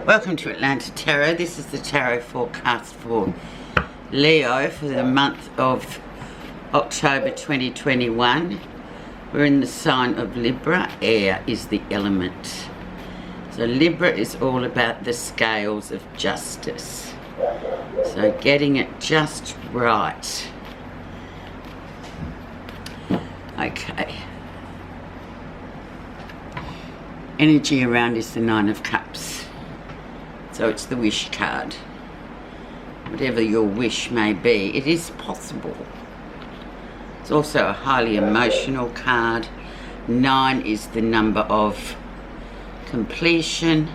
Welcome to Atlanta Tarot. This is the tarot forecast for Leo for the month of October 2021. We're in the sign of Libra. Air is the element. So Libra is all about the scales of justice. So getting it just right. Okay. Energy around is the Nine of Cups. So it's the wish card. Whatever your wish may be, it is possible. It's also a highly emotional card. 9 is the number of completion.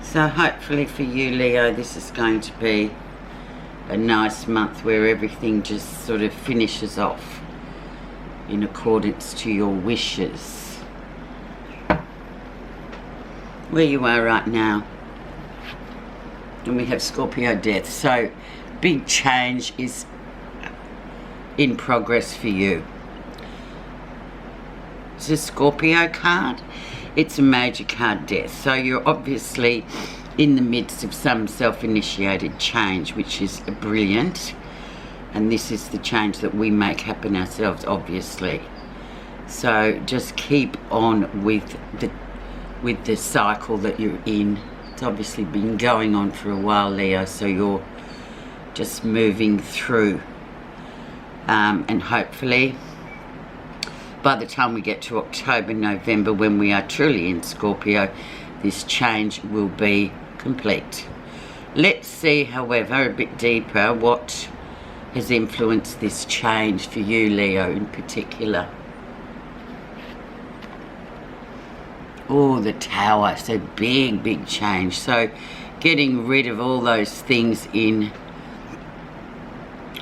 So hopefully for you, Leo, this is going to be a nice month where everything just sort of finishes off in accordance to your wishes. Where you are right now. And we have Scorpio death. So big change is in progress for you. It's a Scorpio card. It's a major card, death. So you're obviously in the midst of some self-initiated change, which is brilliant. And this is the change that we make happen ourselves, obviously. So just keep on with the cycle that you're in. It's obviously been going on for a while, Leo, so you're just moving through. And hopefully, by the time we get to October, November, when we are truly in Scorpio, this change will be complete. Let's see, however, a bit deeper, what has influenced this change for you, Leo, in particular. Oh, the Tower. So big change. So getting rid of all those things in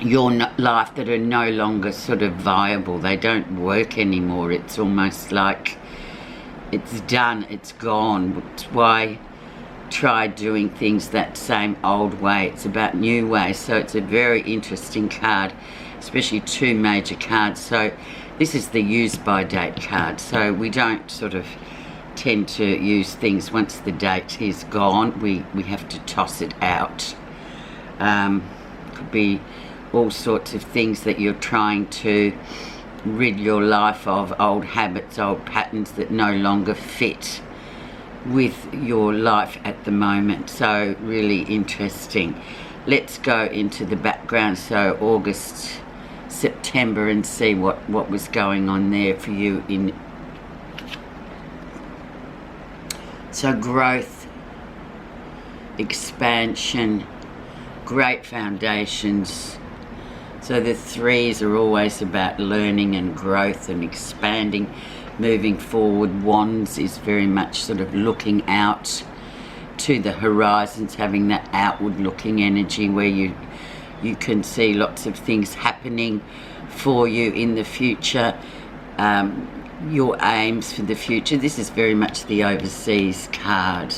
your life that are no longer sort of viable. They don't work anymore. It's almost like it's done, it's gone. It's why try doing things that same old way. It's about new ways. So it's a very interesting card, especially two major cards. So this is the use by date card. So we don't sort of tend to use things once the date is gone. We have to toss it out. Could be all sorts of things that you're trying to rid your life of, old habits, old patterns that no longer fit with your life at the moment. So really interesting. Let's go into the background, so August, September, and see what was going on there for you in. So growth, expansion, great foundations. So the threes are always about learning and growth and expanding, moving forward. Wands is very much sort of looking out to the horizons, having that outward looking energy where you can see lots of things happening for you in the future. Your aims for the future. This is very much the overseas card.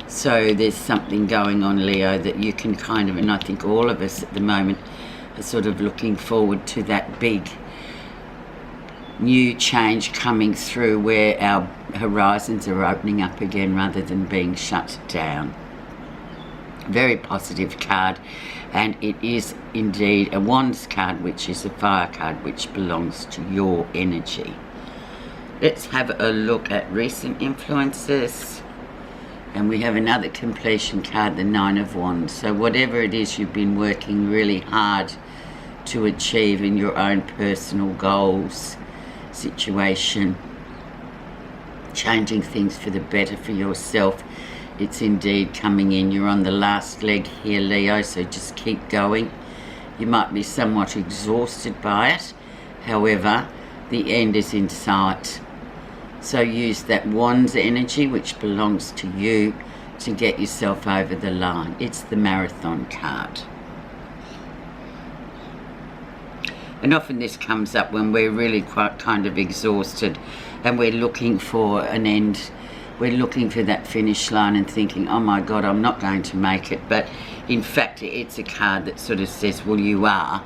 So there's something going on, Leo, that you can kind of, and I think all of us at the moment are sort of looking forward to that big new change coming through where our horizons are opening up again rather than being shut down. Very positive card, and it is indeed a Wands card, which is a fire card, which belongs to your energy. Let's have a look at recent influences. And we have another completion card, the Nine of Wands. So whatever it is you've been working really hard to achieve in your own personal goals, situation, changing things for the better for yourself, it's indeed coming in. You're on the last leg here, Leo, so just keep going. You might be somewhat exhausted by it. However, the end is in sight. So use that Wands energy, which belongs to you, to get yourself over the line. It's the marathon card. And often this comes up when we're really quite kind of exhausted and we're looking for an end. We're looking for that finish line and thinking, oh my God, I'm not going to make it. But in fact, it's a card that sort of says, well, you are,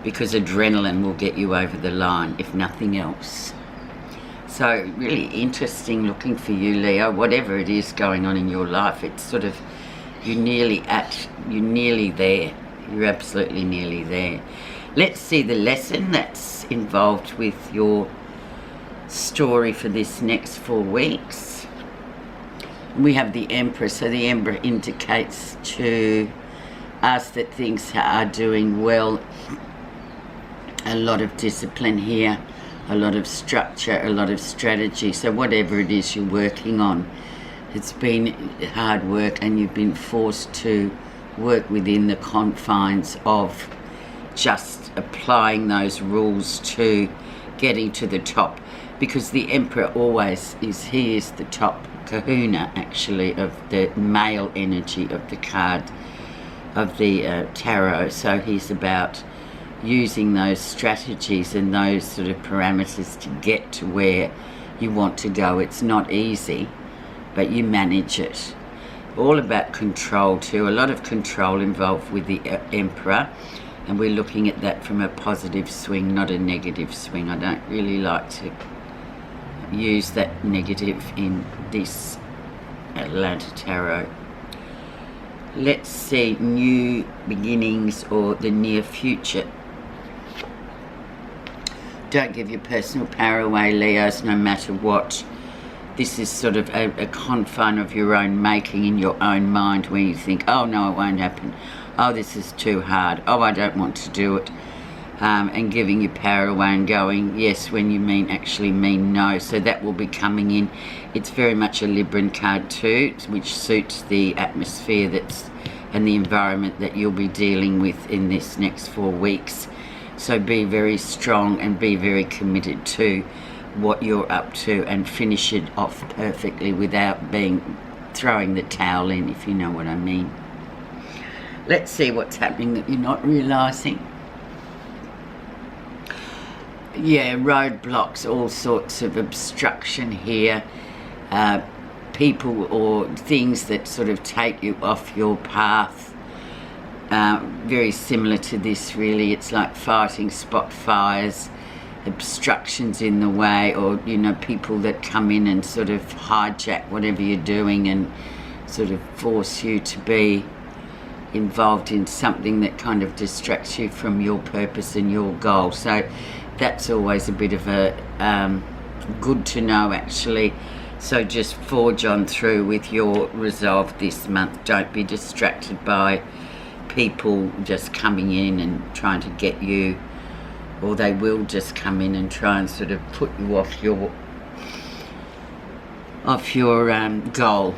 because adrenaline will get you over the line, if nothing else. So really interesting looking for you, Leo. Whatever it is going on in your life, it's sort of, you're nearly there. You're absolutely nearly there. Let's see the lesson that's involved with your story for this next 4 weeks. We have the Emperor, so the Emperor indicates to us that things are doing well. A lot of discipline here, a lot of structure, a lot of strategy. So whatever it is you're working on, it's been hard work and you've been forced to work within the confines of just applying those rules to getting to the top, because the Emperor always is, he is the top kahuna actually of the male energy of the card of the tarot. So he's about using those strategies and those sort of parameters to get to where you want to go. It's not easy, but you manage it. All about control too, a lot of control involved with the Emperor, and we're looking at that from a positive swing, not a negative swing. I don't really like to use that negative in this Atlanta Tarot. Let's see, new beginnings or the near future. Don't give your personal power away, Leos, no matter what. This is sort of a confine of your own making in your own mind, where you think, oh no, it won't happen. Oh, this is too hard. Oh, I don't want to do it. And giving your power away and going yes when you actually mean no. So that will be coming in. It's very much a Libran card too, which suits the atmosphere and the environment that you'll be dealing with in this next 4 weeks. So be very strong and be very committed to what you're up to and finish it off perfectly without throwing the towel in, if you know what I mean. Let's see what's happening that you're not realising. Yeah, roadblocks, all sorts of obstruction here. People or things that sort of take you off your path. Very similar to this really. It's like fighting spot fires, obstructions in the way, or people that come in and sort of hijack whatever you're doing and sort of force you to be involved in something that kind of distracts you from your purpose and your goal. So that's always a bit of a good to know actually. So just forge on through with your resolve this month. Don't be distracted by people just coming in and trying to get you, or they will just come in and try and sort of put you off your goal.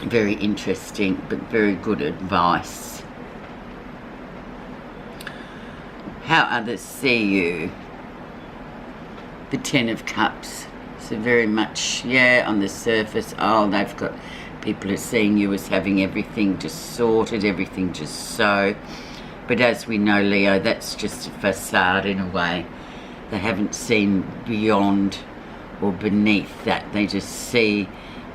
Very interesting, but very good advice. How others see you. The Ten of Cups. So very much, yeah, on the surface, they've got people are seeing you as having everything just sorted, everything just so. But as we know, Leo, that's just a facade in a way. They haven't seen beyond or beneath that. They just see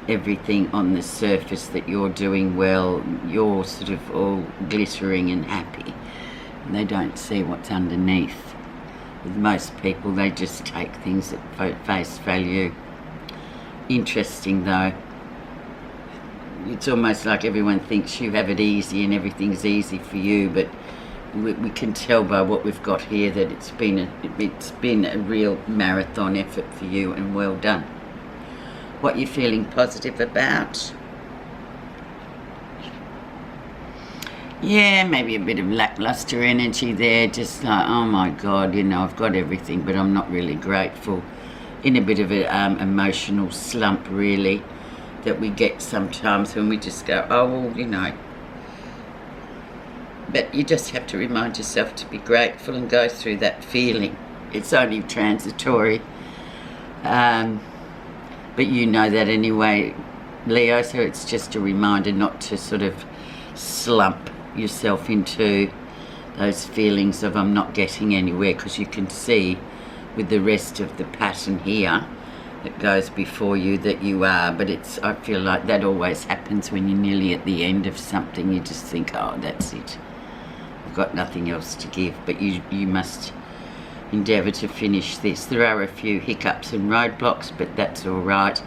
everything on the surface that you're doing well. You're sort of all glittering and happy. And they don't see what's underneath. With most people, they just take things at face value. Interesting though. It's almost like everyone thinks you have it easy and everything's easy for you, but we can tell by what we've got here that it's been a real marathon effort for you, and well done. What you're feeling positive about? Yeah, maybe a bit of lackluster energy there, just like, oh my God, I've got everything, but I'm not really grateful. In a bit of an emotional slump, really, that we get sometimes when we just go, oh, well, But you just have to remind yourself to be grateful and go through that feeling. It's only transitory. But you know that anyway, Leo, so it's just a reminder not to sort of slump yourself into those feelings of I'm not getting anywhere, because you can see with the rest of the pattern here that goes before you that you are. But I feel like that always happens when you're nearly at the end of something. You just think, oh, that's it. I've got nothing else to give. But you must endeavour to finish this. There are a few hiccups and roadblocks, but that's all right.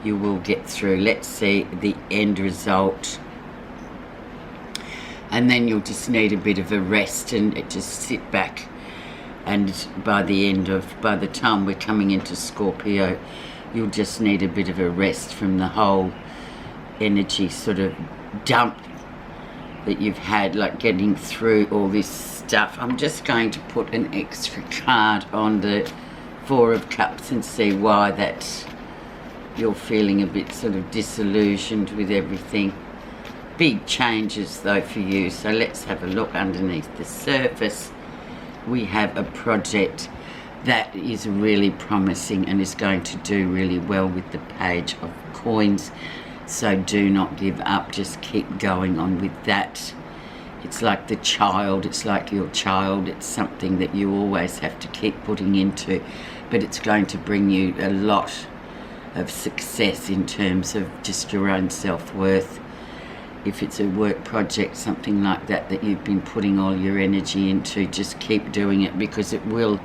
You will get through. Let's see the end result. And then you'll just need a bit of a rest and just sit back. And by the time we're coming into Scorpio, you'll just need a bit of a rest from the whole energy sort of dump that you've had, like getting through all this stuff. I'm just going to put an extra card on the Four of Cups and see why that you're feeling a bit sort of disillusioned with everything. Big changes though for you, so let's have a look underneath the surface. We have a project that is really promising and is going to do really well with the Page of Coins. So do not give up, just keep going on with that. It's like the child, it's like your child. It's something that you always have to keep putting into, but it's going to bring you a lot of success in terms of just your own self-worth. If it's a work project, something like that, that you've been putting all your energy into, just keep doing it, because it will,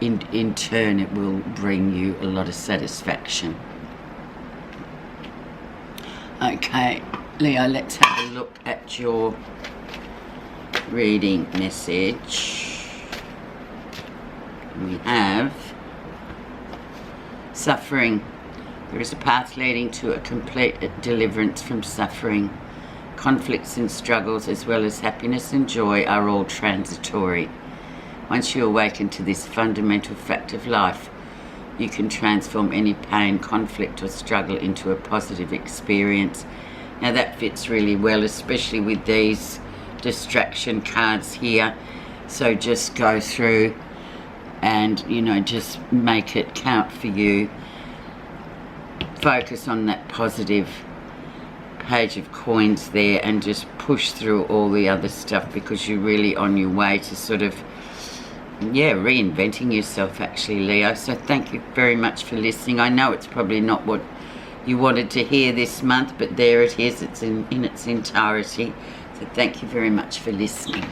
in turn, it will bring you a lot of satisfaction. Okay, Leo, let's have a look at your reading message. We have suffering. There is a path leading to a complete deliverance from suffering. Conflicts and struggles, as well as happiness and joy, are all transitory. Once you awaken to this fundamental fact of life, you can transform any pain, conflict or struggle into a positive experience. Now that fits really well, especially with these distraction cards here. So just go through and, you know, just make it count for you. Focus on that positive Page of Coins there and just push through all the other stuff, because you're really on your way to sort of, yeah, reinventing yourself actually, Leo. So thank you very much for listening. I know it's probably not what you wanted to hear this month, but there it is. It's in its entirety. So thank you very much for listening.